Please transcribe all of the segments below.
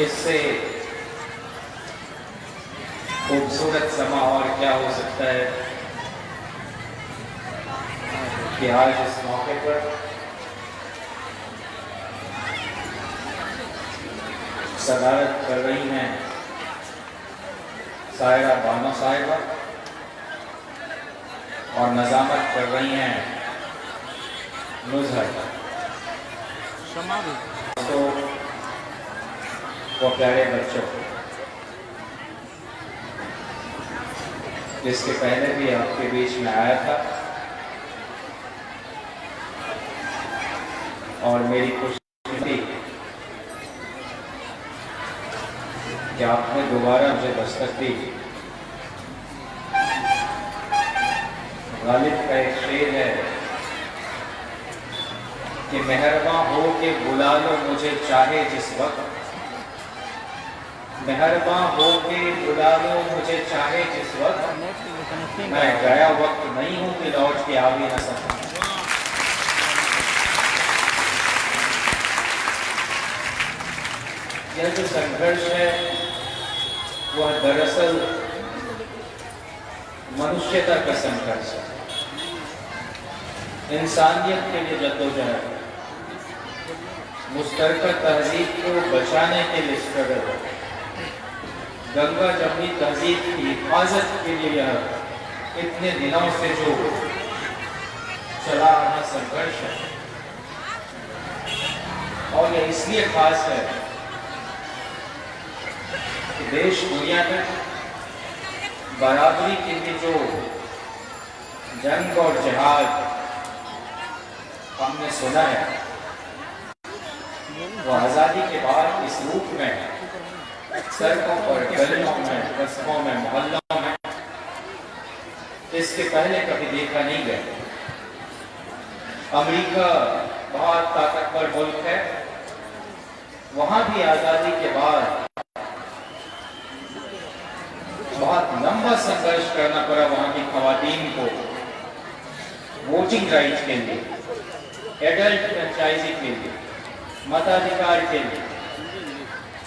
इससे खूबसूरत समा और क्या हो सकता है कि आज इस मौके पर सदारत कर रही हैं सायरा बानो साहिबा और नजामत कर रही हैं नुज़हत। तो वो प्यारे बच्चों, जिसके पहले भी आपके बीच में आया था और मेरी खुशी थी कि आपने दोबारा मुझे दस्तक दी। गालिब का एक शेर है कि मेहरबां हो के बुला लो मुझे चाहे जिस वक्त, मेहरबां हो के बुला लो मुझे चाहे जिस वक्त, मैं गया वक्त नहीं हूं कि लौट के आ भी न सकूं। यह जो संघर्ष है वह दरअसल मनुष्यता का संघर्ष है, इंसानियत के लिए जद्दोजहद, मुश्तरका तहजीब को बचाने के लिए स्ट्रगल है, गंगा जमुनी तहजीब की हिफाजत के लिए यह इतने दिनों से जो चला आ रहा संघर्ष है। और यह इसलिए खास है कि देश दुनिया में बराबरी के लिए जो जंग और जिहाद हमने सुना है वो आज़ादी के बाद इस रूप में सड़कों पर, गलियों में, कस्बों में, मोहल्लों में इसके पहले कभी देखा नहीं गया। अमेरिका बहुत ताकतवर मुल्क है, वहां भी आज़ादी के बाद बहुत लंबा संघर्ष करना पड़ा वहां की खवातीन को वोटिंग राइट के लिए, एडल्ट फ्रेंचाइजी के लिए, मताधिकार के लिए।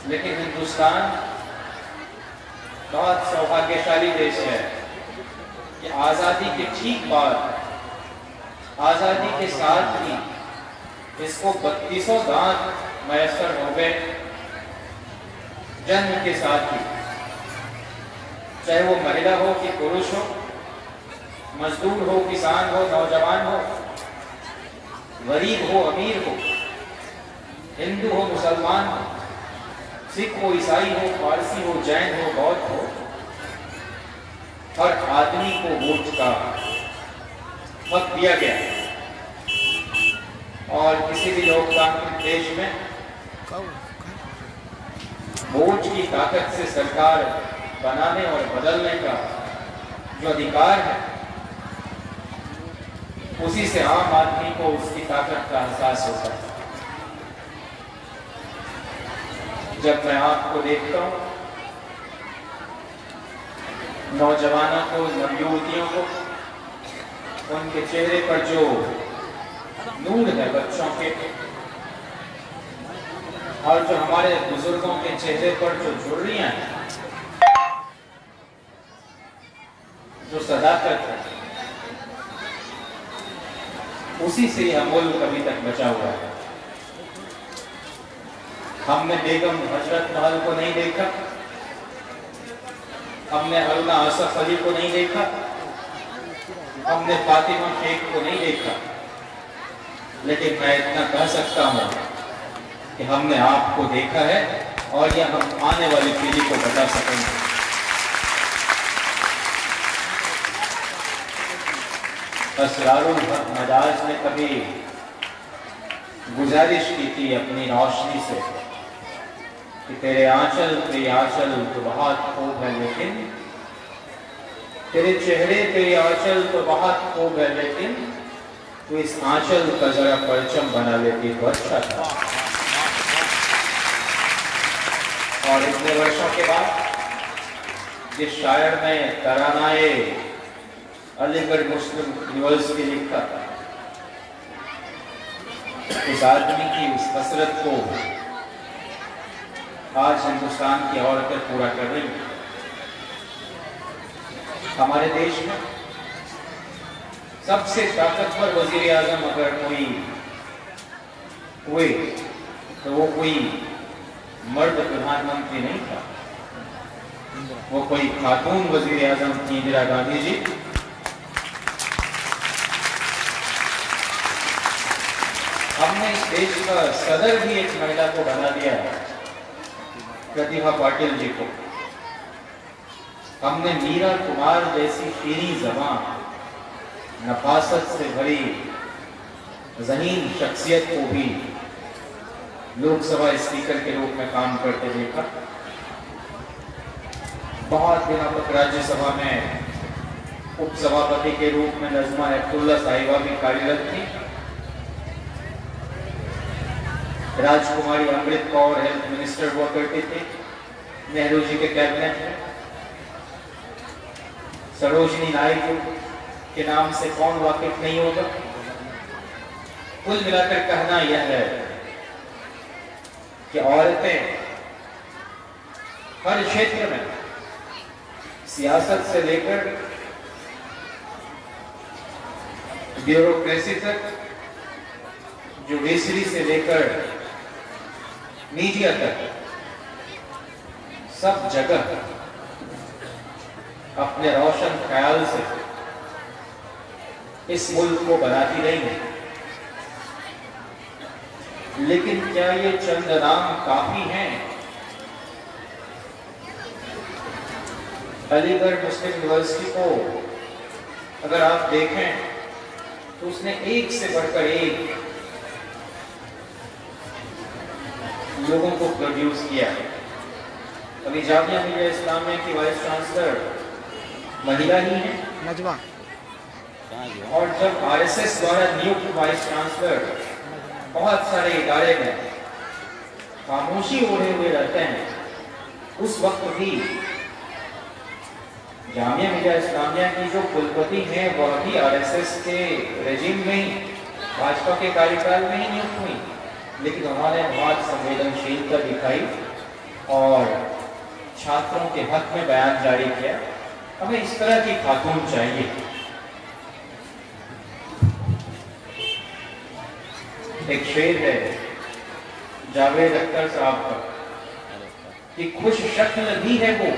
लेकिन हिंदुस्तान बहुत सौभाग्यशाली देश है कि आज़ादी के ठीक बाद, आज़ादी के साथ ही इसको 3200 दांत मैसर हो गए जन्म के साथ ही, चाहे वो महिला हो कि पुरुष हो, मजदूर हो, किसान हो, नौजवान हो, गरीब हो, अमीर हो, हिंदू हो, मुसलमान हो, सिख हो, ईसाई हो, पारसी हो, जैन हो, बौद्ध हो, हर आदमी को वोट का हक दिया गया। और किसी भी लोकतांत्रिक देश में वोट की ताकत से सरकार बनाने और बदलने का जो अधिकार है, उसी से आम आदमी को उसकी ताकत का एहसास होता है। जब मैं आपको देखता हूं, नौजवानों को, नवयुवतियों को, उनके चेहरे पर जो नूर है बच्चों के, और जो हमारे बुजुर्गों के चेहरे पर जो झुर्रियां हैं, जो सदाकत है, उसी से यह मुल्क अभी तक बचा हुआ है। हमने बेगम हजरत महल को नहीं देखा, हमने अरुणा आसफ अली को नहीं देखा, हमने फातिमा शेख को नहीं देखा, लेकिन मैं इतना कह सकता हूं कि हमने आपको देखा है और यह हम आने वाली पीढ़ी को बता सकेंगे। असरारुल हक मजाज ने कभी गुजारिश की थी अपनी रोशनी से कि तेरे आंचल तो बहुत खूब है, लेकिन तेरे चेहरे तेरे आंचल तो बहुत खूब है, लेकिन तो इस आंचल का जरा परचम बना लेती तो अच्छा था। और इतने वर्षों के बाद जिस शायर ने तरानाए अलीगढ़ मुस्लिम यूनिवर्सिटी लिखा था, उस आदमी की उस हसरत को आज हिंदुस्तान की औरतें पूरा कर रही हैं। हमारे देश में सबसे ताकतवर वजीर आजम अगर कोई हुए तो वो कोई मर्द प्रधानमंत्री नहीं था, वो कोई खातून वजीर आजम थी, इंदिरा गांधी जी। हमने इस देश का सदर भी एक महिला को बना दिया है, प्रतिभा पाटिल जी को। हमने मीरा कुमार जैसी शीरी ज़बान, नफासत से भरी ज़हीन शख्सियत को भी लोकसभा स्पीकर के रूप में काम करते देखा। बहुत दिनों तक राज्यसभा में उपसभापति के रूप में नज़मा हेपतुल्ला साहिबा भी कार्यरत थी। राजकुमारी अमृत कौर हेल्थ मिनिस्टर हुआ करती थी नेहरू जी के कैबिनेट में। सरोजिनी नायडू के नाम से कौन वाकिफ नहीं होगा। कुल मिलाकर कहना यह है कि औरतें हर क्षेत्र में, सियासत से लेकर ब्यूरोक्रेसी तक, जुडिशरी से लेकर मीडिया तक, सब जगह अपने रोशन ख्याल से इस मुल्क को बनाती रही है। लेकिन क्या ये चंद नाम काफी हैं? अलीगढ़ मुस्लिम यूनिवर्सिटी को अगर आप देखें तो उसने एक से बढ़कर एक लोगों को प्रोड्यूस किया है। अभी जामिया मिलिया इस्लामिया की वाइस चांसलर महिला ही है, नजमा। और जब आरएसएस द्वारा नियुक्त वाइस चांसलर बहुत सारे इदारे में खामोशी ओढ़े हुए रहते हैं, उस वक्त भी जामिया मिलिया इस्लामिया की जो कुलपति हैं वह भी आरएसएस के रेजिम में ही, भाजपा के कार्यकाल में ही नियुक्त हुई। लेकिन उन्होंने बहुत संवेदनशीलता दिखाई और छात्रों के हक में बयान जारी किया। हमें इस तरह की खातून चाहिए। एक शेर है जावेद अख्तर साहब का कि खुश शक्ल भी है वो,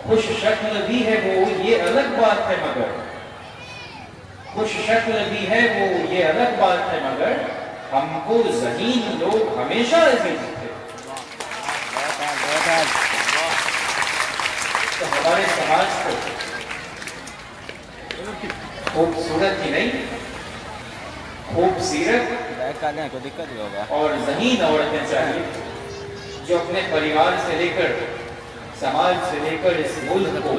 खुश शक्ल भी है वो, ये अलग बात है मगर, खुश शक्ल भी है वो, ये अलग बात है मगर, हमको ज़हीन लोग हमेशा अजीज थे। तो हमारे समाज को खूबसूरत ही नहीं, खूबसूरत को दिक्कत ही होगा और ज़हीन औरतें चाहिए जो अपने परिवार से लेकर, समाज से लेकर इस मुल्क को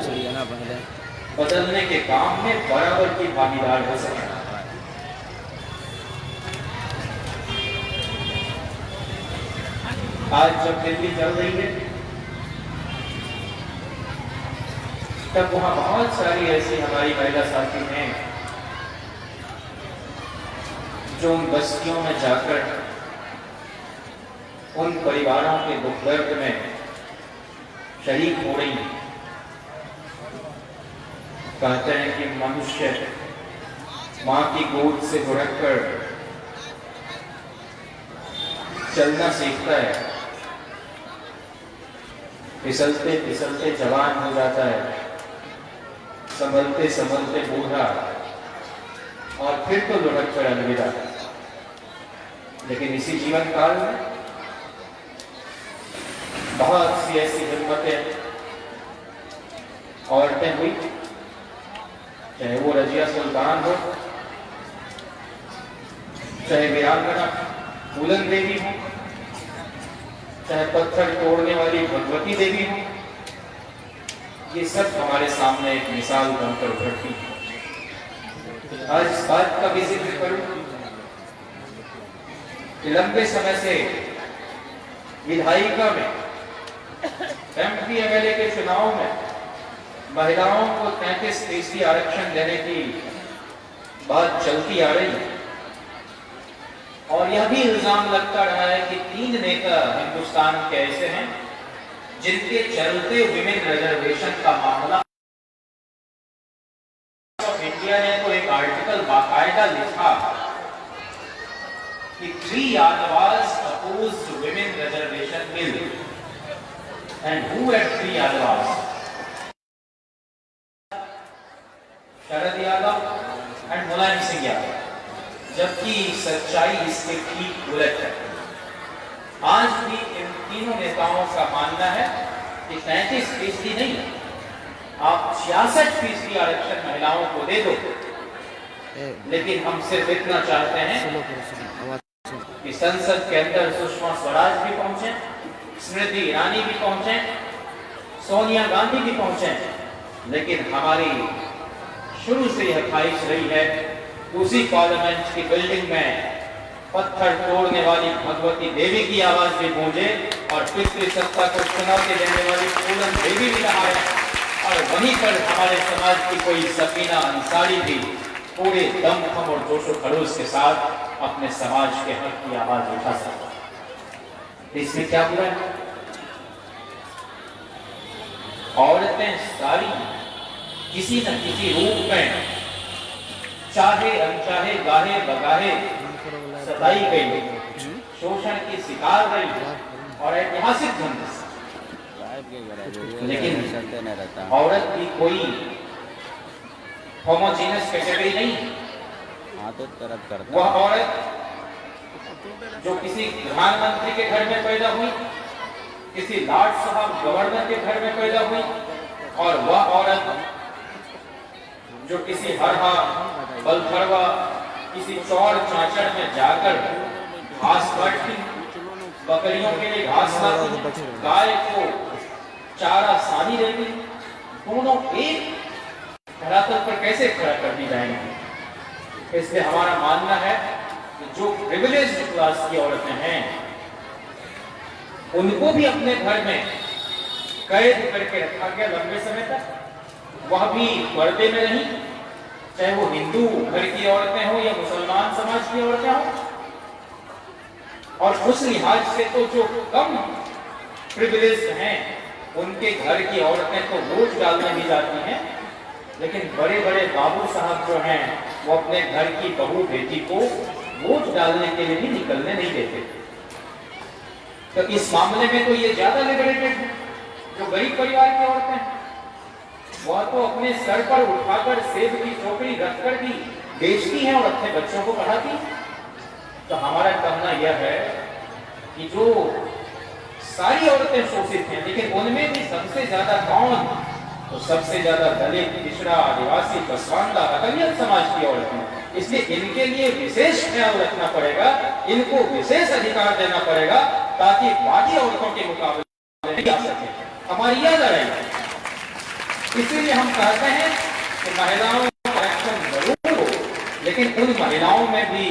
बदलने के काम में बराबर की भागीदार हो सके। आज जब दिल्ली चल रही है तब वहां बहुत सारी ऐसी हमारी महिला साथी हैं जो उन बस्तियों में जाकर उन परिवारों के दुख दर्द में शरीक हो रही हैं। कहते हैं कि मनुष्य मां की गोद से घुड़ककर चलना सीखता है, फिसलते फिसलते जवान हो जाता है, संभलते संभलते बूढ़ा, और फिर तो लुढ़क कर अलविदा। लेकिन इसी जीवन काल में बहुत सी ऐसी हिम्मतें औरतें हुई, चाहे वो रजिया सुल्तान हो, चाहे वीरांगना फूलन देवी हो, चाहे पत्थर तोड़ने वाली भगवती देवी हो, ये सब हमारे सामने एक मिसाल बनकर उभरती है। आज इस बात का भी जिक्र करूं कि लंबे समय से विधायिका में, एमपी एमएलए के चुनाव में महिलाओं को 33% आरक्षण देने की बात चलती आ रही है। और यह भी इल्जाम लगता रहा है कि 3 नेता हिंदुस्तान के ऐसे हैं जिनके चलते विमेन रिजर्वेशन का मामला ऑफ इंडिया ने तो एक आर्टिकल बाकायदा लिखा कि 3 Yadavas opposed women reservation bill. And who had 3 Yadavas? Sharad Yadav and Mulayam Singh Yadav, जबकि सच्चाई इसके ठीक उलट है। आज भी इन तीनों नेताओं का मानना है कि 35% नहीं, आप 66% आरक्षण महिलाओं को दे दो, लेकिन हम सिर्फ इतना चाहते हैं कि संसद के अंदर सुषमा स्वराज भी पहुंचे, स्मृति ईरानी भी पहुंचे, सोनिया गांधी भी पहुंचे, लेकिन हमारी शुरू से यह ख्वाहिश रही है कि उसी पार्लियामेंट की बिल्डिंग में पत्थर तोड़ने वाली भगवती देवी की आवाज भी गूंजे और पितृ सत्ता को चुनौती देने वाली पूरन देवी भी रहा है, और वहीं पर हमारे समाज की कोई सकीना अंसारी भी पूरे दमखम और जोशो खरोश के साथ अपने समाज के हक की आवाज उठा सकता। इसमें क्या बुरा है? औरतें सारी किसी न किसी रूप में चाहे अनचाहे गाहे बगाहे सताई गई, शोषण की शिकार रही और ऐतिहासिक ढंग से, लेकिन औरत की कोई होमोजेनस कैटेगरी नहीं। वह औरत जो किसी प्रधानमंत्री के घर में पैदा हुई, किसी लॉर्ड साहब गवर्नर के घर में पैदा हुई, और वह औरत जो किसी हरहा बलथरवा किसी चौड़ चांचड़ में जाकर घास काटती, बकरियों के लिए घास लाती, गाय को चारा सानी देती, दोनों एक धरातल पर कैसे खड़ा कर दी जाएंगी? इसलिए हमारा मानना है कि जो प्रिविलेज्ड क्लास की औरतें हैं उनको भी अपने घर में कैद करके रखा गया लंबे समय तक, वह भी पर्दे में नहीं, चाहे वो हिंदू घर की औरतें हो या मुसलमान समाज की औरतें हो। और उस लिहाज से तो जो कम प्रिविलेज्ड हैं उनके घर की औरतें तो वोट डालने भी जाती हैं, लेकिन बड़े बड़े बाबू साहब जो हैं वो अपने घर की बहू बेटी को वोट डालने के लिए भी निकलने नहीं देते। तो इस मामले में तो ये ज्यादा लिबरेटेड है। जो गरीब परिवार की औरतें हैं वह तो अपने सर पर उठाकर सेब की टोकरी रखकर भी बेचती हैं और अपने बच्चों को पढ़ाती हैं। तो हमारा कहना यह है कि जो सारी औरतें शोषित हैं, लेकिन उनमें भी सबसे ज्यादा कौन? तो सबसे ज्यादा दलित, पिछड़ा, आदिवासी, बसवांडा, अकलियत समाज की औरतें। इसलिए इनके लिए विशेष ख्याल रखना पड़ेगा, इनको विशेष अधिकार देना पड़ेगा ताकि बाकी औरतों के मुकाबले नहीं आ सके। हमारी यह लड़ाई है। इसीलिए हम कहते हैं कि महिलाओं का आरक्षण जरूर हो, लेकिन उन महिलाओं में भी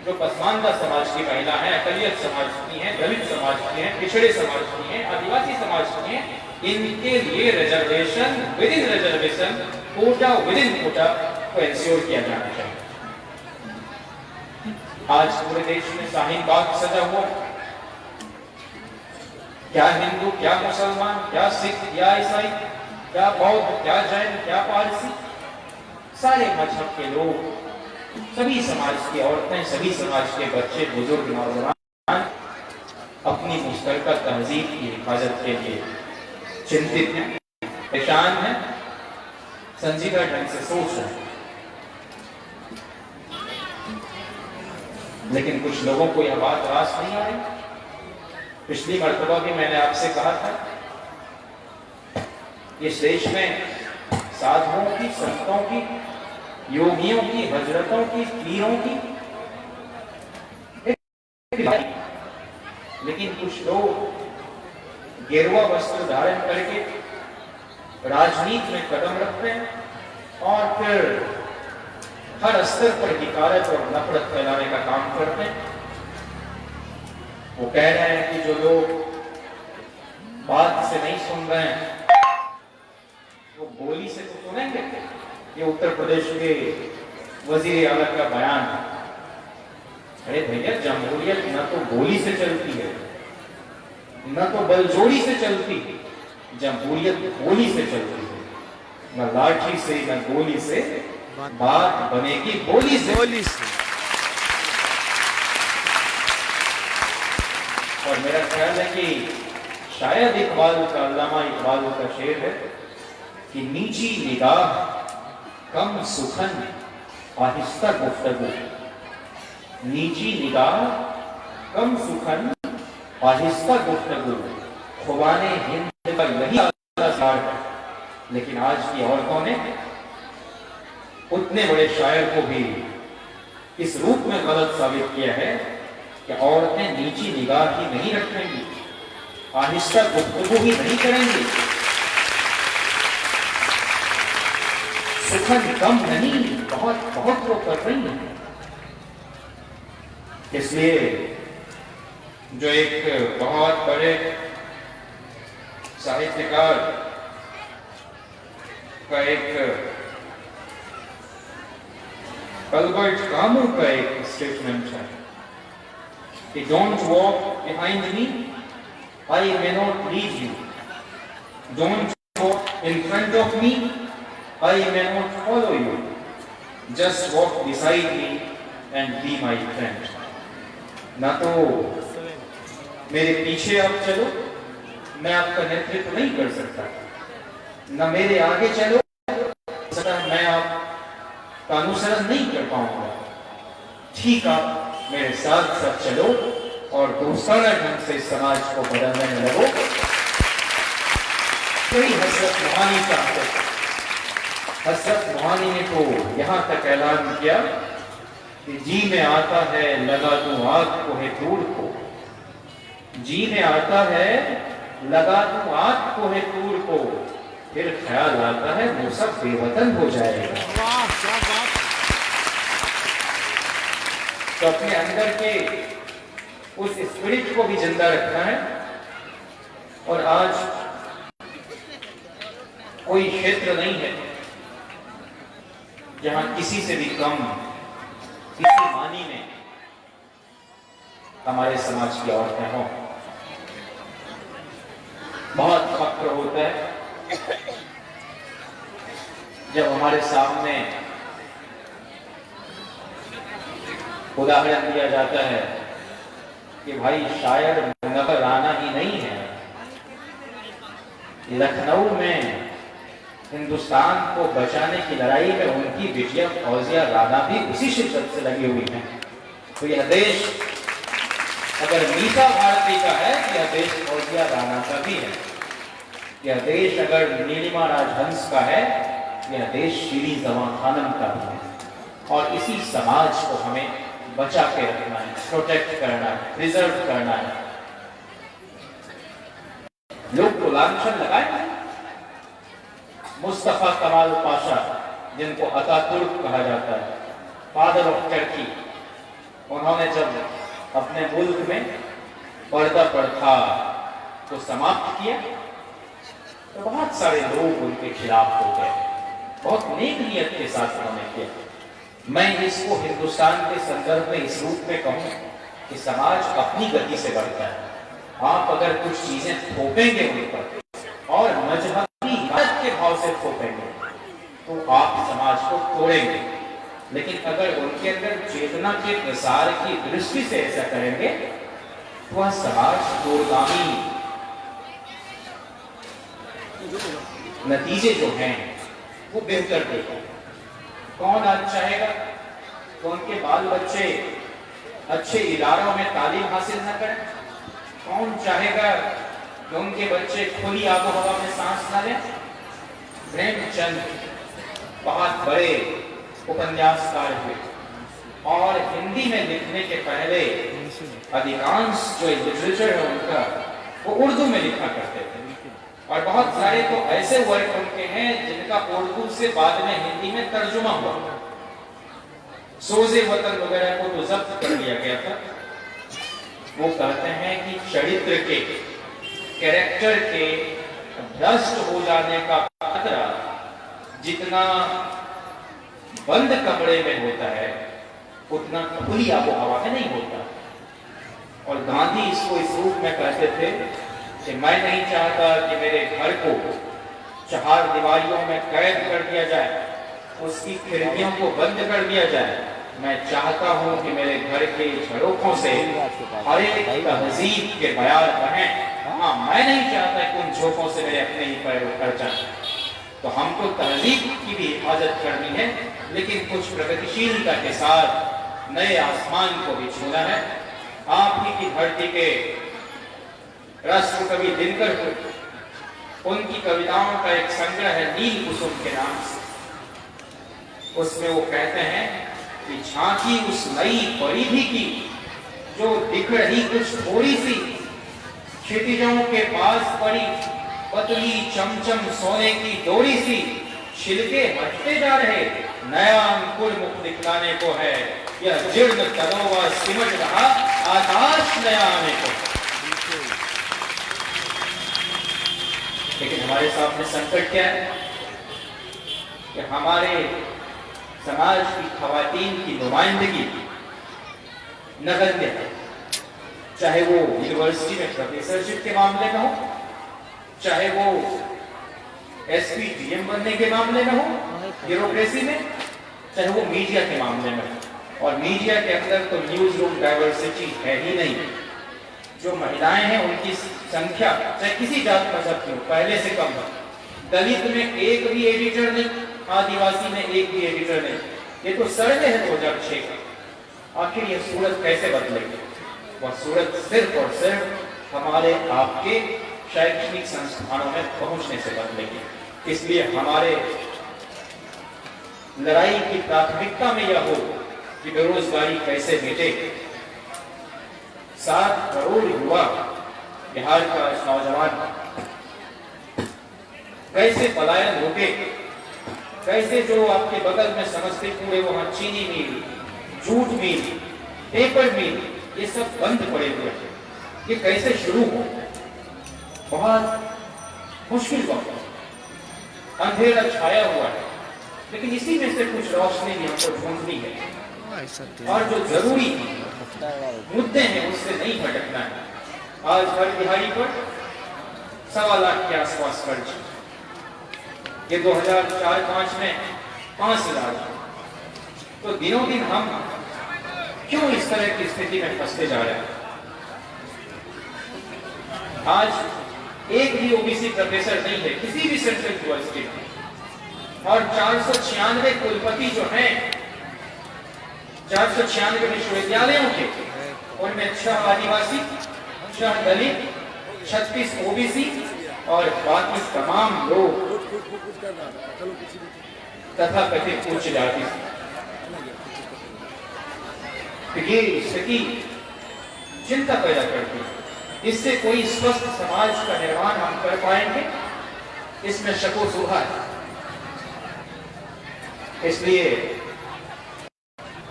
जो पसमानदा समाज की महिला हैं, अकलियत समाज की हैं, दलित समाज की हैं, पिछड़े समाज की हैं, आदिवासी समाज की हैं, इनके लिए reservation within reservation, quota within quota को इंश्योर किया जाना चाहिए। आज पूरे देश में शाहीन बाग सजा हुआ, क्या हिंदू, क्या मुसलमान, क्या सिख, क्या ईसाई, क्या बौद्ध, क्या जैन, क्या पारसी, सारे मजहब के लोग, सभी समाज की औरतें, सभी समाज के बच्चे, बुजुर्ग, नौजवान अपनी मुश्तरका तहजीब की हिफाजत के लिए चिंतित हैं, परेशान हैं, संजीदा ढंग से सोच रहे हैं। लेकिन कुछ लोगों को यह बात रास नहीं आ रही। पिछली मर्तबा भी मैंने आपसे कहा था, इस देश में साधुओं की, संतों की, योगियों की, हजरतों की, पीरों की, लेकिन कुछ लोग गेरुआ वस्त्र धारण करके राजनीति में कदम रखते हैं और फिर हर स्तर पर हिकारत और नफरत फैलाने का काम करते हैं। वो कह रहे हैं कि जो लोग बात से नहीं सुन रहे हैं वो बोली से तो सुनेंगे। ये उत्तर प्रदेश के वजीर आला का बयान है। अरे भैया, जमहूरियत न तो गोली से चलती है, न तो बलजोड़ी से चलती है। जमहूरियत गोली से चलती है, न लाठी से न गोली से, बात बनेगी बोली से। और मेरा ख्याल है कि शायद इकबाल का, अल्लामा इकबाल का शेर है कि नीची निगाह कम सुखन आहिस्ता गुफ्तगू, नीची निगाह कम सुखन आहिस्ता गुफ्तगू, खुबाने हिंद का यही आसार है। लेकिन आज की औरतों ने उतने बड़े शायर को भी इस रूप में गलत साबित किया है कि औरतें नीची निगाह ही नहीं रखेंगी, आहिस्ता गुफ्तगू ही नहीं करेंगी, सुखन कम नहीं, बहुत बहुत वो कर रही है। इसलिए जो एक बहुत बड़े साहित्यकार का एक अल्बर्ट कामू का एक स्टेटमेंट है कि don't walk behind me, I may not leave you, don't walk in front of me, I may not follow you. Just walk beside me and be my friend. ना तो मेरे पीछे आप चलो, मैं आपका नेतृत्व नहीं कर सकता, न मेरे आगे चलो, मैं आपका अनुसरण नहीं कर पाऊंगा। ठीक, आप मेरे साथ साथ चलो और दोस्ताना ढंग से समाज को बदलने में लगो। कोई हजरत मोहानी चाहते, हजरत मोहानी ने तो यहां तक ऐलान किया कि जी में आता है लगा दूं आग को है दूर को, जी में आता है लगा दूं आग को है दूर को, फिर ख्याल आता है वो सब बेवतन हो जाएगा। तो अपने अंदर के उस स्पिरिट को भी जिंदा रखना है। और आज कोई क्षेत्र नहीं है जहां किसी से भी कम, किसी मानी में हमारे समाज की औरतें हों। बहुत फक्र होता है जब हमारे सामने उदाहरण दिया जाता है कि भाई शायद नगर आना ही नहीं है, लखनऊ में हिंदुस्तान को बचाने की लड़ाई में उनकी बिटिया फौजिया राना भी उसी शिद्दत से लगी हुई है। तो यह देश अगर मीठा भारती का है, यह देश फौजिया राना का भी है। यह देश अगर नीलिमा राजहंस का है, यह देश शीरी जवान खानम का भी है। और इसी समाज को हमें बचा के रखना है, प्रोटेक्ट करना है, प्रिजर्व करना है। लोग तो लांछन लगाए, मुस्तफा कमाल पाशा, जिनको अतातुर्क कहा जाता है, फादर ऑफ टर्की, उन्होंने जब अपने मुल्क में पर्दा प्रथा को समाप्त किया तो बहुत सारे लोग उनके खिलाफ हो गए। बहुत नेक नियत के साथ उन्होंने किया। मैं इसको हिंदुस्तान के संदर्भ में इस रूप में कहूं कि समाज अपनी गति से बढ़ता है। आप अगर कुछ चीजें थोपेंगे उन पर और मजहबी के भाव से थोपेंगे तो आप समाज को तोड़ेंगे। लेकिन अगर उनके अंदर चेतना के प्रसार की दृष्टि से ऐसा करेंगे तो वह समाज दूरगामी नतीजे जो हैं वो बेहतर देगा। कौन आज चाहेगा कि उनके बाल बच्चे अच्छे इदारों में तालीम हासिल न करें? कौन चाहेगा कि उनके बच्चे खुली आबो हवा में सांस न लें? प्रेमचंद बहुत बड़े उपन्यासकार हुए और हिंदी में लिखने के पहले अधिकांश जो लिटरेचर है उनका वो उर्दू में लिखा करते थे। और बहुत सारे तो ऐसे वर्क उनके हैं जिनका उर्दू से बाद में हिंदी में तर्जुमा हुआ। सोज़े वतन वगैरह को तो जब्त कर लिया गया था। वो कहते हैं कि चरित्र के, कैरेक्टर के भ्रष्ट हो जाने का खतरा जितना बंद कमरे में होता है उतना खुली आबो हवा में नहीं होता। और गांधी इसको इस रूप में कहते थे कि मैं नहीं चाहता कि मेरे घर को 4 दीवारियों में कैद कर दिया जाए, उसकी खिड़कियों को बंद कर दिया जाए। मैं चाहता हूं कि मेरे घर के झरोखों से हर एक तहजीब के बयान बहें। हाँ, मैं नहीं चाहता कि उन झोंकों से मेरे अपने ही पैर उतर जाए। तो हमको तहजीब की भी हिफाजत करनी है, लेकिन कुछ प्रगतिशीलता के साथ नए आसमान को भी छूना है। आप ही की धरती के राष्ट्र कवि दिनकर, उनकी कविताओं का एक संग्रह है नील कुसुम के नाम से। उसमें वो कहते हैं कि झांकी उस नई परिधि की जो दिख रही कुछ थोड़ी सी, क्षितिजों के पास पड़ी पतली चमचम सोने की डोरी सी, छिलके हटते जा रहे, नया अंकुर मुख दिखलाने को है, यह जीर्ण तनोवा सिमट रहा आकाश नया आने को। लेकिन हमारे सामने संकट क्या है कि हमारे समाज की खवातीन की नुमाइंदगी नगण्य है, चाहे वो यूनिवर्सिटी में प्रोफेसरशिप के मामले में हो, चाहे वो एसपी डीएम बनने के मामले में हो ब्यूरोक्रेसी में, चाहे वो मीडिया के मामले में। और मीडिया के अंदर तो न्यूज रूम डाइवर्सिटी है ही नहीं। जो महिलाएं हैं उनकी संख्या चाहे किसी जात मजहब की हो पहले से कम है। दलित में एक भी एडिटर नहीं, आदिवासी में एक भी एडिटर नहीं। ये तो सर्वे है 2006 का। आखिर ये सूरत कैसे बदलेगी? वह सूरत सिर्फ और सिर्फ हमारे आपके शैक्षणिक संस्थानों में पहुंचने से बदलेगी। इसलिए हमारे लड़ाई की प्राथमिकता में यह हो कि बेरोजगारी कैसे मिटे। 7 करोड़ युवा बिहार का नौजवान कैसे पलायन रोके, कैसे जो आपके बगल में समस्तीपुर है वहां चीनी मिल, जूट मिल, पेपर मिल, ये सब बंद पड़े हुए हैं। ये कैसे शुरू हो? बहुत मुश्किल वक्त, अंधेरा छाया हुआ है, लेकिन इसी में से कुछ रोशनी भी हमको ढूंढनी है। और जो जरूरी मुद्दे हैं उससे नहीं भटकना है। आज हर दिहाड़ी पर 1.25 लाख के आसपास खर्च, ये 2004-05 में 5 लाख। तो दिनों दिन हम क्यों इस तरह की स्थिति में फंसते जा रहे हैं? आज एक भी ओबीसी प्रोफेसर नहीं है किसी भी सेंट्रल यूनिवर्सिटी में, और 496 कुलपति जो हैं 496 विश्वविद्यालयों के, उनमें 6 आदिवासी, 6 दलित, 36 ओबीसी और बाकी तमाम लोग तथा कथित उच्च जाति। ये स्थिति चिंता पैदा करती है। इससे कोई स्वस्थ समाज का निर्माण हम कर पाएंगे, इसमें शको शुबा है। इसलिए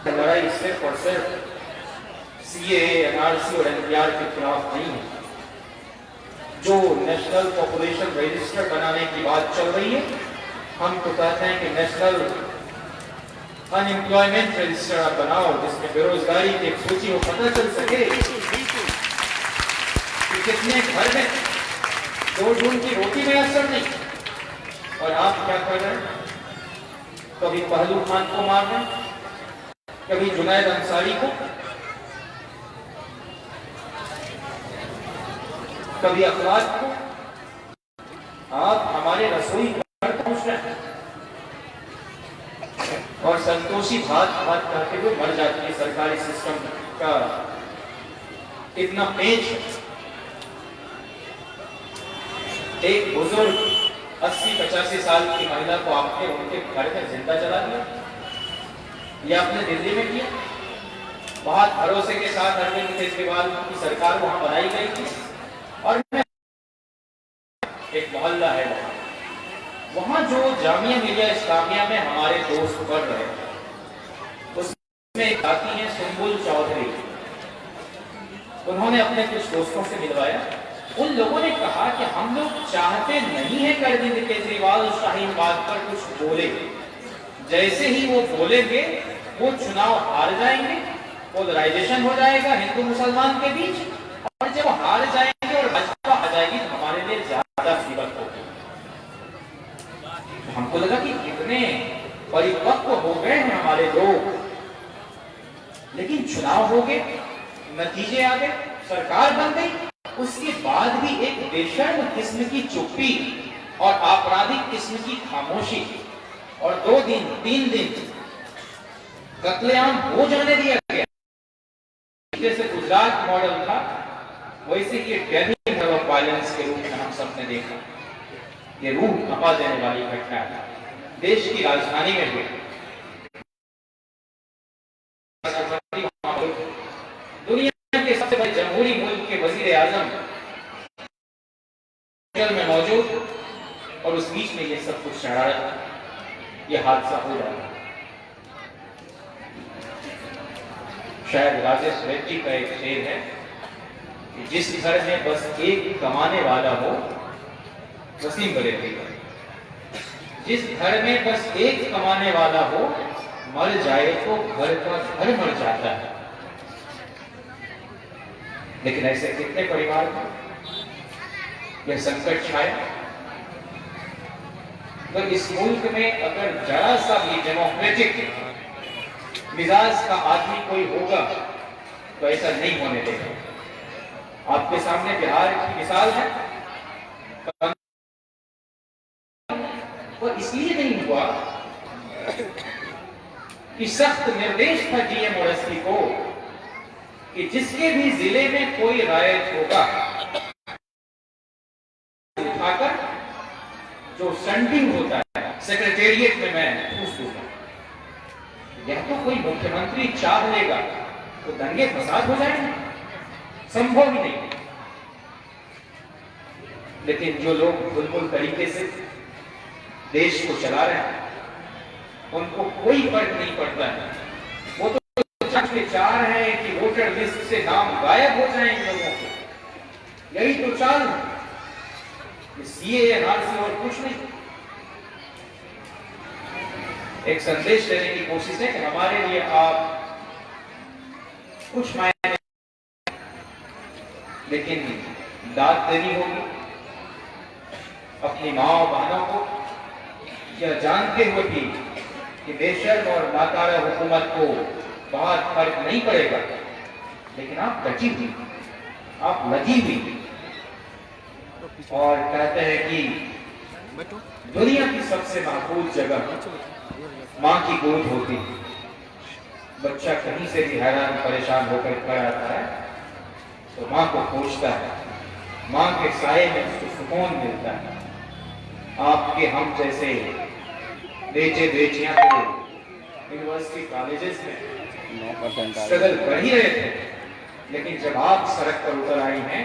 लड़ाई सिर्फ और सिर्फ सीएए, एनआरसी और एनपीआर के खिलाफ नहीं है। जो नेशनल पॉपुलेशन रजिस्टर बनाने की बात चल रही है, हम तो कहते हैं कि नेशनल अनएम्प्लॉयमेंट रजिस्टर आप बनाओ, जिसमें बेरोजगारी की एक सूची हो, पता चल सके कि कितने घर में 2 जून की रोटी में असर नहीं। और आप क्या कर रहे हैं? कभी पहलू खान को मार रहे हैं, कभी जुनैद अंसारी को, कभी अखलाक को। आप हमारे रसोई घर पहुंच रहे हैं और संतोषी भात करके हुए मर जाती है। सरकारी सिस्टम का इतना पेच है। एक बुजुर्ग 80-85 साल की महिला को आपने उनके घर में जिंदा जला दिया। ये आपने दिल्ली में किया। बहुत भरोसे के साथ अरविंद केजरीवाल की सरकार वहां बनाई गई थी, और एक मोहल्ला है वहां जो जामिया मिलिया इस्लामिया में हमारे दोस्त पढ़ रहे थे, उसमें एक आती है सुंबुल चौधरी। उन्होंने अपने कुछ दोस्तों से मिलवाया। उन लोगों ने कहा कि हम लोग चाहते नहीं है कि अरविंद केजरीवाल शाहीन बाग पर कुछ बोले। जैसे ही वो बोलेंगे वो चुनाव हार जाएंगे, पोलराइजेशन हो जाएगा हिंदू मुसलमान के बीच, और जब हार जाएंगे और भाजपा आ जाएगी तो हमारे लिए ज्यादा मुसीबत होगी। तो हमको लगा कि कितने परिपक्व हो गए हैं हमारे लोग, लेकिन चुनाव हो गए, नतीजे आ गए, सरकार बन गई, उसके बाद भी एक बेशर्म किस्म की चुप्पी और आपराधिक किस्म की खामोशी, और 2 दिन 3 दिन कत्लेआम हो जाने दिया गया। जैसे गुजरात मॉडल था, वैसे ये डेली मॉडल ऑफ वायलेंस के रूप में हम सबने देखा। ये रूह कंपा देने वाली घटना है, देश की राजधानी में हुई। दुनिया के सबसे बड़े जमहूरी मुल्क के वजीर आजम में मौजूद, और उस बीच में ये सब कुछ शरारत, ये हादसा हो जाता है। शायद राजेश रेड्डी का एक शेर है कि जिस घर में बस एक कमाने वाला हो, वसीम बरेली का, जिस घर में बस एक कमाने वाला हो, मर जाए तो घर का घर मर जाता है। लेकिन ऐसे कितने परिवार में यह संकट छाया। तो इस मुल्क में अगर जरा सा भी डेमोक्रेटिक मिजाज का आदमी कोई होगा तो ऐसा नहीं होने देगा। आपके सामने बिहार की मिसाल है, और इसलिए नहीं हुआ कि सख्त निर्देश था डीएम ओएसपी को कि जिसके भी जिले में कोई रायत होगा, उठाकर जो संडिंग होता है सेक्रेटेरिएट में मैं पूछ दूंगा। यह तो कोई मुख्यमंत्री चाह लेगा तो दंगे फसाद हो जाएंगे, संभव ही नहीं। लेकिन जो लोग बुलबुल तरीके से देश को चला रहे हैं, उनको कोई फर्क नहीं पड़ता है। वो तो के चाह रहे हैं कि वोटर लिस्ट से नाम गायब हो जाए इन लोगों के। यही तो चाल है, सीए हार से और कुछ नहीं। एक संदेश देने की कोशिश है कि हमारे लिए आप कुछ मायने, लेकिन दाद देनी होगी अपनी माँ बहनों को, यह जानते हुए भी कि बेशर्म और नाकारा हुकूमत को बहुत फर्क नहीं पड़ेगा, लेकिन आप डटी हुई, आप लगी हुई, और कहते हैं कि दुनिया की सबसे महफूज जगह माँ की गोद होती है। बच्चा कहीं से भी हैरान परेशान होकर खड़ा आता है तो माँ को खोजता है, माँ के साए में उसको सुकून मिलता है। आपके हम जैसे बेटे बेटियां तो यूनिवर्सिटी कॉलेजेस में स्ट्रगल कर ही रहे थे, लेकिन जब आप सड़क पर उतर आई हैं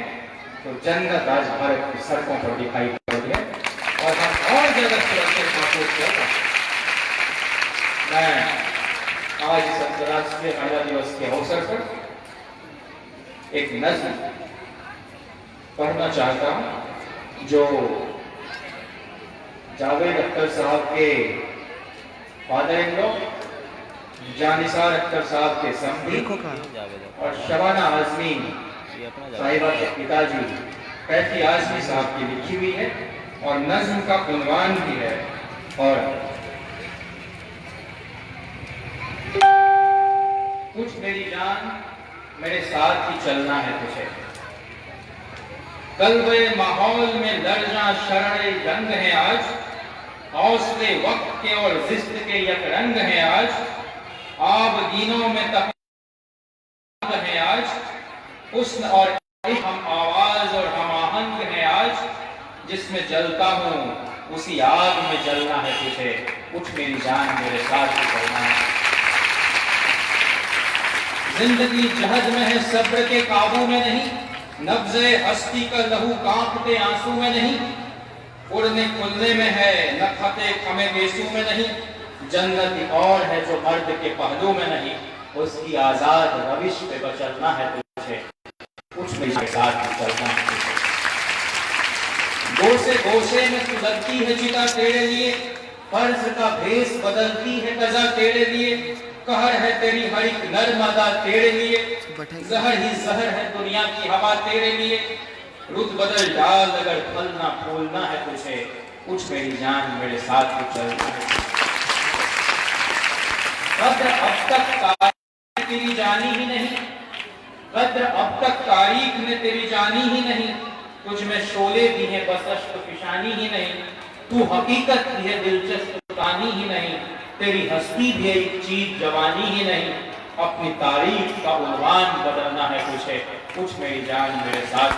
तो जन्नत आज भारत की सड़कों पर दिखाई पड़ रही है, और हम और ज्यादा सुरक्षित महसूस कर रहे हैं। मैं आज इस अंतर्राष्ट्रीय महिला दिवस के अवसर पर एक नज्म पढ़ना चाहता हूं, जो जावेद अख्तर साहब के father in law, Jannisar Akhtar साहब के समधी, और शबाना आजमी साहिबा के पिताजी कैफी आजमी साहब की लिखी हुई है, और नज्म का उन्वान भी है। और कुछ मेरी जान मेरे साथ ही चलना है तुझे, कल्बे माहौल में लर्जा शरड़े जंग है आज, हौसले वक्त के और जिस्त के यक रंग है आज, आब दीनों में तप है आज, हुस्न और हम आवाज और हम आहंग है आज, जिसमें जलता हूँ उसी आग में जलना है तुझे, कुछ मेरी जान मेरे साथ ही चलना है। जिंदगी जहद में है सब्र के काबू में नहीं, नब्ज़े हस्ती का लहू कांपते आंसू में नहीं, उड़ने खुलने में है नखते खमे बेसू में नहीं, जन्नत और है जो मर्द के पहलू में नहीं, उसकी आजाद रविश पे बचलना है तुझे, कुछ मेरे साथ चलना है तुझे। गोसे गोसे में तू लगती है चिता तेरे लिए, फर्ज का भेष बदलती है कजा तेरे लिए, कहर है तेरी हर एक नर्मदा तेरे लिए, जहर ही जहर है दुनिया की हवा तेरे लिए। रुत बदल डाल अगर फलना फूलना है तुझे, उठ मेरी जान मेरे साथ तू चलना है। कद्र अब तक तारीख तेरी जानी ही नहीं, कद्र अब तक तारीख ने तेरी जानी ही नहीं। तुझ में शोले भी है बस अश्क फिशानी ही नहीं, तू हकीकत भी है दिलचस्प कहानी ही नहीं। तेरी हस्ती भी है एक चीज जवानी ही नहीं, अपनी तारीख का उन्वान बदलना है तुझे, कुछ मेरी जान मेरे साथ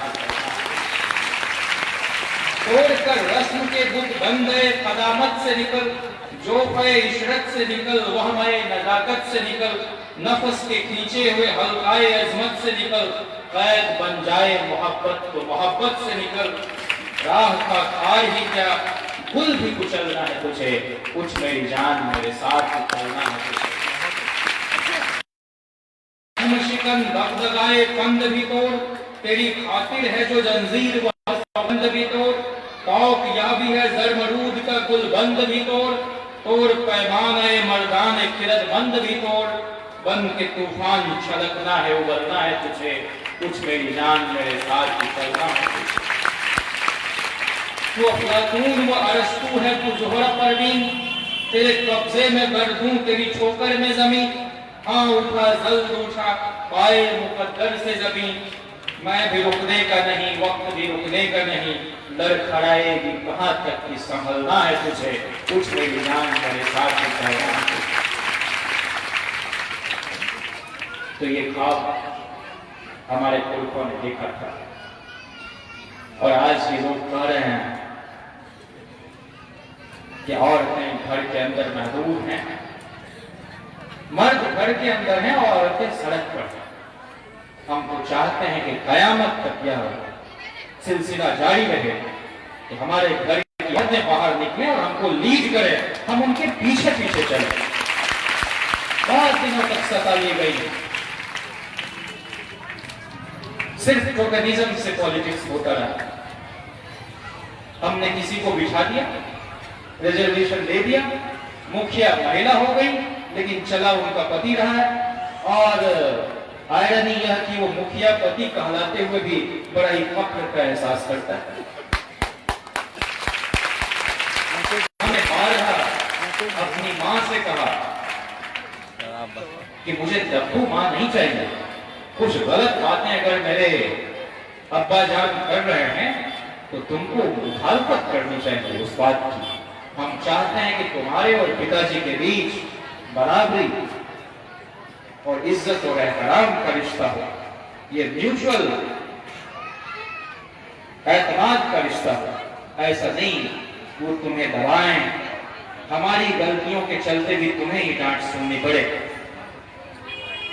तोड़कर रस्म के बुत बन गए कदामत से निकल, जोफ़े इशरत से निकल वहमे नजाकत से निकल। नफस के खींचे हुए हल्काए अजमत से निकल, कैद बन जाए मोहब्बत तो मोहब्बत से निकल। राह का खार ही क्या गुल भी कुचलना है तुझे, कुछ मेरी जान मेरे साथ चलना है तुझे। शिकन दगदगाए कंद भी तोड़, तेरी खातिर है जो जंजीर वह बंद भी तोड़। तौक या भी है जरमरूद का गुलबंद भी तोड़, तोड़ पैमाने मर्दान किरतमंद भी तोड़। बन के तूफान छलकना है उबलना है तुझे, कुछ मेरी जान मेरे साथ चलना है तुझे। तू अफलातून व अरस्तू है तू ज़ोहरा परवीन, तेरे कब्जे में कर दूं तेरी ठोकर में जमीन। हाँ उठा जल्द उठा पाए मुकद्दर से जमीन, मैं भी रुकने का नहीं वक्त भी रुकने का नहीं। लड़खड़ाएगी कहाँ तक कि संभलना है तुझे, कुछ मेरी जान मेरे साथ चलना है तुझे। तो ये ख्वाब हमारे पुरखों ने देखा था, और आज ये लोग कह रहे हैं कि औरतें घर के अंदर महदूद हैं, मर्द घर के अंदर हैं और औरतें सड़क पर हैं। हम तो चाहते हैं कि कयामत तक यह सिलसिला जारी रहे कि हमारे घर की औरतें बाहर निकलें और हमको लीड करें, हम उनके पीछे पीछे चलें। बहुत दिनों तक सता ली गई, सिर्फ टोकनिज्म से पॉलिटिक्स होता रहा। हमने किसी को बिठा दिया, रिजर्वेशन दे दिया, मुखिया महिला हो गई, लेकिन चला उनका पति रहा है। और आयरनी यह कि वो मुखिया पति कहलाते हुए भी बड़ा ही फख्र का एहसास करता है। हमने बारहा अपनी माँ से कहा कि मुझे दब्बू माँ नहीं चाहिए, कुछ गलत बातें अगर मेरे अब्बा जान कर रहे हैं तो तुमको मुखालफत करनी चाहिए उस बात की। हम चाहते हैं कि तुम्हारे और पिताजी के बीच बराबरी और इज्जत और एहतराम का रिश्ता हो, ये म्यूचुअल एतमाद का रिश्ता हो। ऐसा नहीं वो तुम्हें दबाएं, हमारी गलतियों के चलते भी तुम्हें ही डांट सुननी पड़े।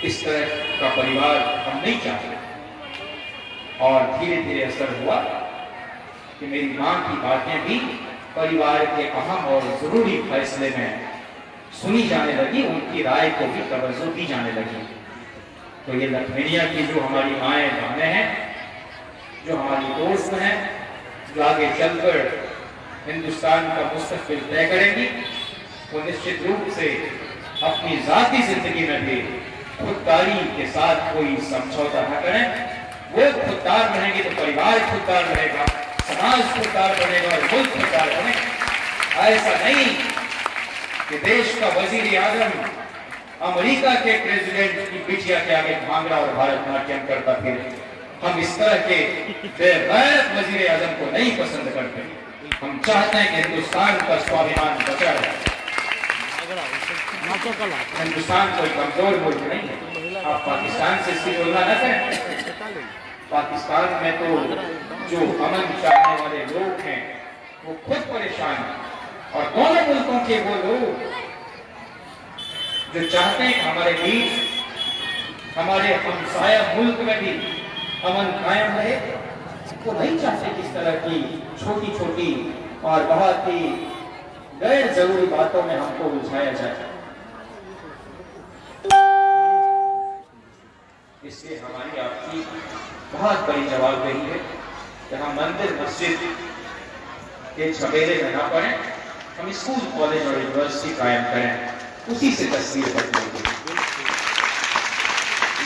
इस तरह का परिवार हम नहीं चाहते। और धीरे धीरे असर हुआ कि मेरी मां की बातें भी परिवार के अहम और जरूरी फैसले में सुनी जाने लगी, उनकी राय को भी तवज्जो दी जाने लगी। तो ये लखमीनिया की जो हमारी माएँ बहनें हैं, जो हमारी दोस्त हैं, जो आगे चलकर हिंदुस्तान का मुस्तकबिल तय करेंगी, वो निश्चित रूप से अपनी जाती जिंदगी में भी खुददारी के साथ कोई समझौता न करें। वो खुददार रहेंगे तो परिवार खुददार रहेगा, समाज खुददार बनेगा और मुल्क खुददार बनेगा। ऐसा नहीं कि देश का वजीर आजम अमेरिका के प्रेसिडेंट की बिटिया के आगे भांगड़ा और भारतनाट्यम करता फिरे। हम इस तरह के बेगैरत वजीर आजम को नहीं पसंद करते। हम चाहते हैं कि हिंदुस्तान का स्वाभिमान बचा रहे। हिंदुस्तान कोई कमजोर मुल्क नहीं है, आप पाकिस्तान से इसकी तुलना न करें। पाकिस्तान में तो जो अमन चाहने वाले लोग हैं वो खुद परेशान हैं, और दोनों मुल्कों के वो लोग जो चाहते हैं कि हमारे बीच हमारे हमसाया मुल्क में भी अमन कायम रहे, वो नहीं चाहते किस तरह की छोटी छोटी और बहुत ही गैर जरूरी बातों में हमको उलझाया जाए। इसलिए हमारी आपकी बहुत बड़ी जवाबदेही है कि हम मंदिर मस्जिद के झमेले में ना पड़े, हम स्कूल कॉलेज और यूनिवर्सिटी कायम करें, उसी से तस्वीर बदलेगी।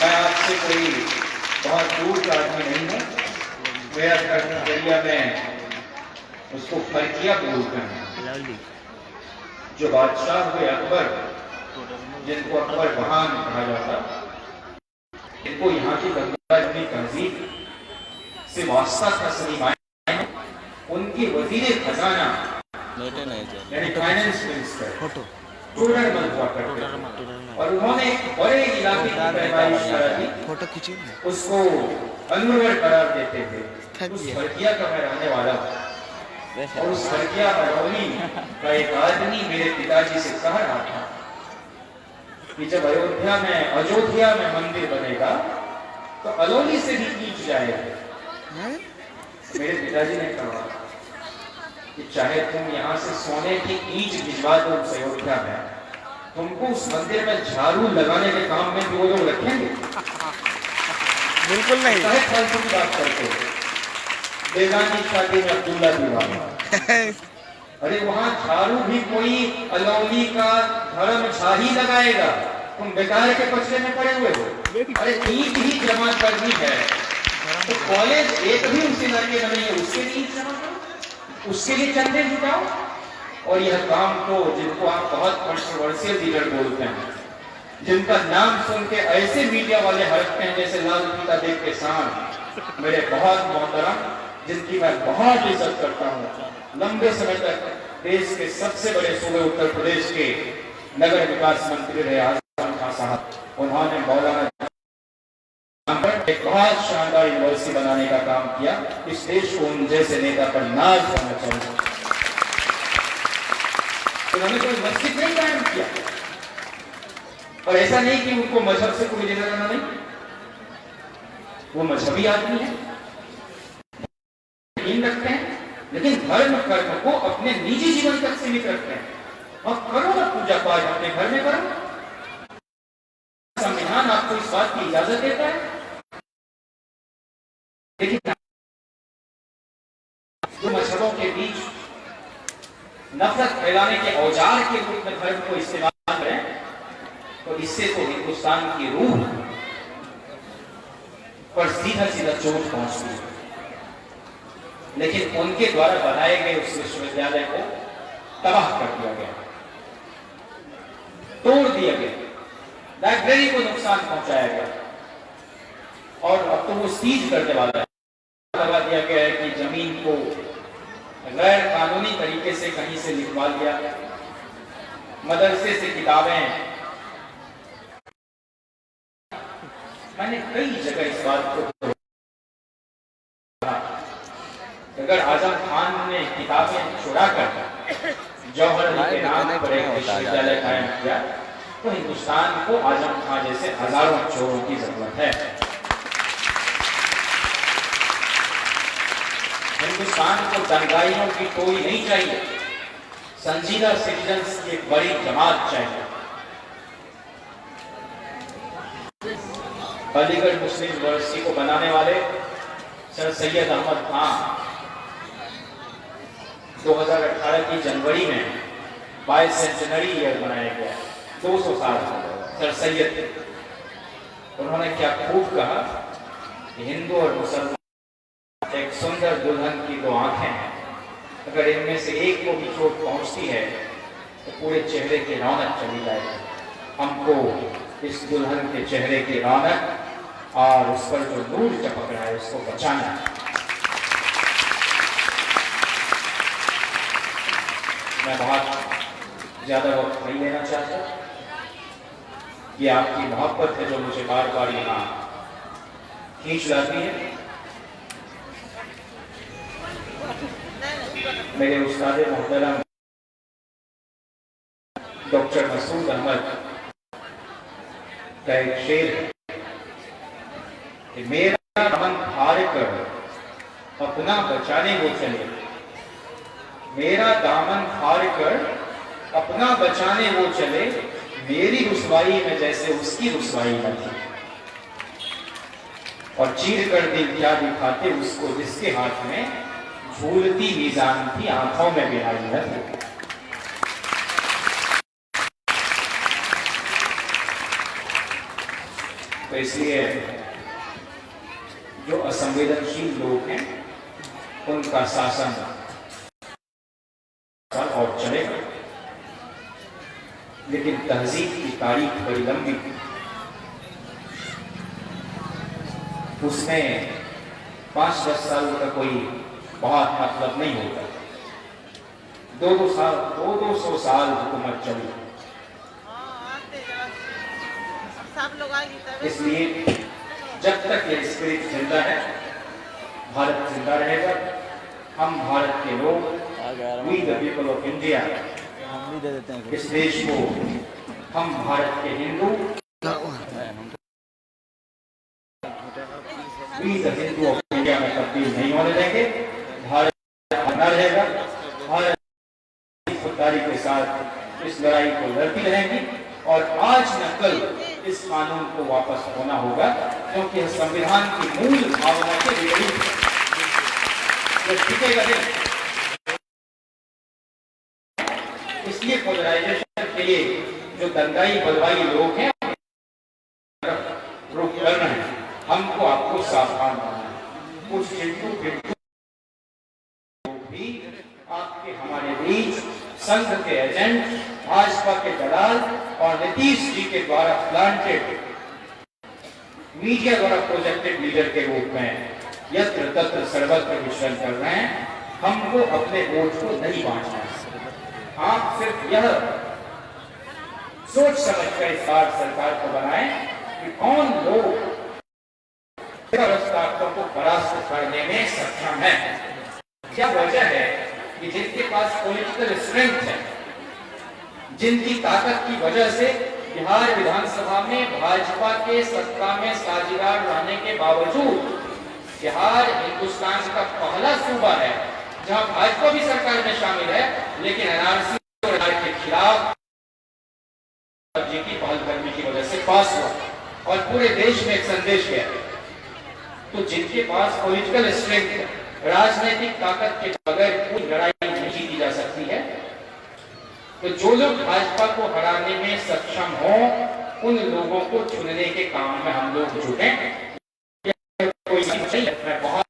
मैं आपसे कोई बहुत दूर का आदमी नहीं हूँ। मेरा नजरिया में उसको फर्किया बोलते हैं। जो बादशाह हुए अकबर, जिनको अकबर बहान कहा जाता, इनको यहाँ की गंगा जमुनी तहजीब से वास्ता था। सही मायने में उनके वजीर खजाना यानी फाइनेंस मिनिस्टर टोडरमल हुआ करते थे और उन्होंने एक बड़े इलाके की पैमाइश करा थी, उसको अनवर करार देते थे। उस फर्किया का मैं रहने वाला हूँ और उस फर्किया अरौली का एक आदमी मेरे पिताजी से कह रहा था कि जब अयोध्या में मंदिर बनेगा तो अलौली से भी ईंट जाएगा। मेरे पिताजी ने कहा कि चाहे तुम यहाँ से सोने की ईंट भिजवा दो उस अयोध्या में, तुमको उस मंदिर में झाड़ू लगाने के काम में भी वो लोग रखेंगे? बिल्कुल नहीं। फालतू की बात करते हो। बेगानी शादी में अब्दुल्ला दीवाना अरे वहाँ झाड़ू भी कोई अलौली का धर्म झाही लगाएगा, तुम बेकार के पछले में पड़े हुए हो। अरे ईंट ही जमा करनी है तो कॉलेज एक भी उसी लड़के में नहीं है, उसके लिए जमा करो, उसके लिए चंदे जुटाओ। और यह काम तो जिनको आप बहुत कंट्रोवर्शियल लीडर बोलते हैं, जिनका नाम सुन के ऐसे मीडिया वाले हड़कते हैं जैसे लाल पीता देख के सांड, मेरे बहुत मोहतरम, जिनकी मैं बहुत इज्जत करता हूँ, लंबे समय तक देश के सबसे बड़े सूबे उत्तर प्रदेश के नगर विकास मंत्री रहे आजम खान साहब, उन्होंने मौलाना एक बहुत शानदार यूनिवर्सिटी बनाने का काम किया। इस देश को उन जैसे नेता पर नाज करना चाहिए। उन्होंने कोई मस्जिद नहीं कायम किया और ऐसा नहीं कि उनको मजहब से कोई लेना देना नहीं, वो मजहबी आदमी है, यकीन रखते हैं, लेकिन धर्म कर्म को अपने निजी जीवन तक सीमित रखते हैं। और करो ना पूजा पाठ अपने घर में करो, संविधान आपको इस बात की इजाजत देता है। लेकिन जो मजहबों के बीच नफरत फैलाने के औजार के रूप में धर्म को इस्तेमाल करें तो इससे तो हिंदुस्तान की रूह पर सीधा सीधा चोट पहुंचती है। लेकिन उनके द्वारा बनाए गए उस विश्वविद्यालय को तबाह कर दिया गया, तोड़ दिया गया, लाइब्रेरी को नुकसान पहुंचाया गया और अब तो वो सीज करने वाला है। लगा दिया गया है कि जमीन को गैर कानूनी तरीके से कहीं से लिखवा लिया, मदरसे से किताबें। मैंने कई जगह इस बात को कहा, अगर आजम खान ने किताबें चुरा कर जौहर के नाम पर एक विश्वविद्यालय कायम किया तो हिंदुस्तान को आजम खान जैसे हजारों चोरों की जरूरत है। हिंदुस्तान को दंगाइयों की टोली नहीं चाहिए, संजीदा सिटीजन्स की एक बड़ी जमात चाहिए। अलीगढ़ मुस्लिम यूनिवर्सिटी को बनाने वाले सर सैयद अहमद खान 2018 की जनवरी में 22 सेंचुरी ईयर मनाया गया, 200 साल सर सैयद। उन्होंने क्या खूब कहा कि हिंदू और मुसलमान एक सुंदर दुल्हन की दो आंखें हैं, अगर इनमें से एक को भी चोट पहुंचती है तो पूरे चेहरे की रौनक चली जाएगी। हमको इस दुल्हन के चेहरे की रौनक और उस पर जो नूर चपक रहा है उसको बचाना है। मैं बहुत ज्यादा वक्त नहीं लेना चाहता, ये आपकी मोहब्बत है जो मुझे बार बार यहाँ खींच लाती है। मेरे उस्ताद मोहतरम डॉक्टर मसूद अहमद का एक शेर है कि मेरा दामन फाड़ कर अपना बचाने वो चले, मेरा दामन फाड़ कर अपना बचाने वो चले, मेरी रुसवाई में जैसे उसकी रुसवाई न थी। और चीर कर दिल क्या दिखाते उसको जिसके हाथ में झूलती मीजान थी, आंखों में बिहारी न थी। तो इसलिए जो असंवेदनशील लोग हैं उनका शासन और चलेगा, लेकिन तहजीब की तारीख बड़ी लंबी, उसमें 5-10 साल का कोई बहुत मतलब नहीं होता। 200 साल हुकूमत चली। इसलिए जब तक ये स्पिरिट जिंदा है, भारत जिंदा रहेगा। हम भारत के लोग, we the people of India, हम भी दे देते हैं इस देश को हम भारत के हिंदू, we the Hindu of India में तब्दील नहीं होने देंगे। भारत बना रहेगा। भारत खुददारी के साथ इस लड़ाई को लड़ती रहेगी और आज न कल इस कानून को वापस होना होगा, क्योंकि संविधान की मूल भावना के विपरीत टिकेगा नहीं। इसलिए पोलराइजेशन के लिए जो दंगाई बलवाई लोग हैं रोक कर रहे हैं, हमको आपको सावधान रहना है। कुछ चिंटू पिंटू भी आपके हमारे बीच संघ के एजेंट, भाजपा के दलाल और नीतीश जी के द्वारा प्लांटेड, मीडिया द्वारा प्रोजेक्टेड लीडर के रूप में यत्र तत्र सर्वत्र विचरण कर रहे हैं। हमको अपने वोट को नहीं बांटना है। आप सिर्फ यह सोच समझ कर इस बार सरकार को बनाएं कि कौन लोग ताकतों को परास्त करने में सक्षम है। क्या वजह है कि जिनके पास पॉलिटिकल स्ट्रेंथ है, जिनकी ताकत की वजह से बिहार विधानसभा में भाजपा के सत्ता में साझेदार रहने के बावजूद बिहार हिंदुस्तान का पहला सूबा है जहां भाजपा भी सरकार में शामिल है, लेकिन एनआरसी के खिलाफ जी की पहलकदमी की वजह से पास हुआ और पूरे देश में एक संदेश गया। तो जिनके पास पॉलिटिकल स्ट्रेंथ है, राजनीतिक ताकत के बगैर कोई लड़ाई नहीं जीती जा सकती है, तो जो लोग भाजपा को हराने में सक्षम हो उन लोगों को चुनने के काम में हम लोग जुटे। कोई नहीं, मैं बहुत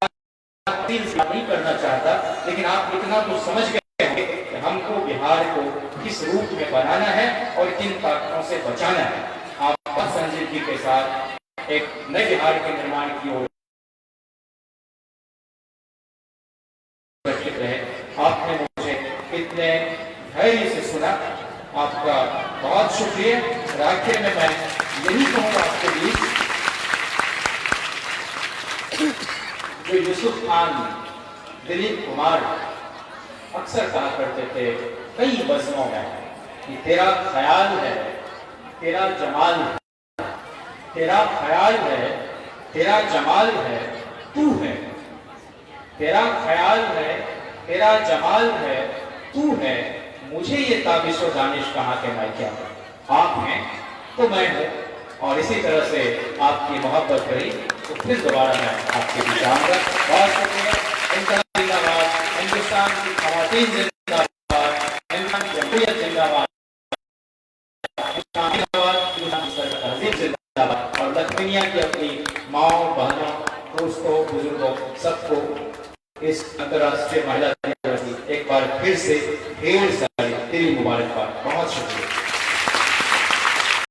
नहीं करना चाहता, लेकिन आप इतना तो समझ गए होंगे कि हमको बिहार को किस रूप में बनाना है और किन ताकतों से बचाना है। आप संजय जी के साथ एक नए बिहार के निर्माण की ओर रहे। आपने मुझे इतने धैर्य से सुना, आपका बहुत शुक्रिया। आखिर में मैं यही कहूँगा आपके बीच, जो यूसुफ खान, दिलीप कुमार अक्सर कहा करते थे कई बज़मों में कि तेरा ख्याल है तेरा जमाल है, तेरा ख्याल है तेरा जमाल है, तू है। तेरा ख्याल है तेरा जमाल है, तू है। मुझे ये ताबिश व दानिश कहाँ के मैं क्या, आप हैं तो मैं हूँ। और इसी तरह से आपकी मोहब्बत रही तो फिर दोबारा मैं आपके बीच आऊंगा। बहुत शुक्रिया। जिंदाबाद, हिंदुस्तान की खवातीन जिंदाबाद, हिंदुस्तान की जमहूरियत जिंदाबाद, जिंदाबाद। और लखमीनिया की अपनी माओ बहनों, दोस्तों, बुजुर्गों सबको इस अंतर्राष्ट्रीय महिला दिवस की एक बार फिर से ढेर सारी तेरी मुबारकबाद। बहुत शुक्रिया।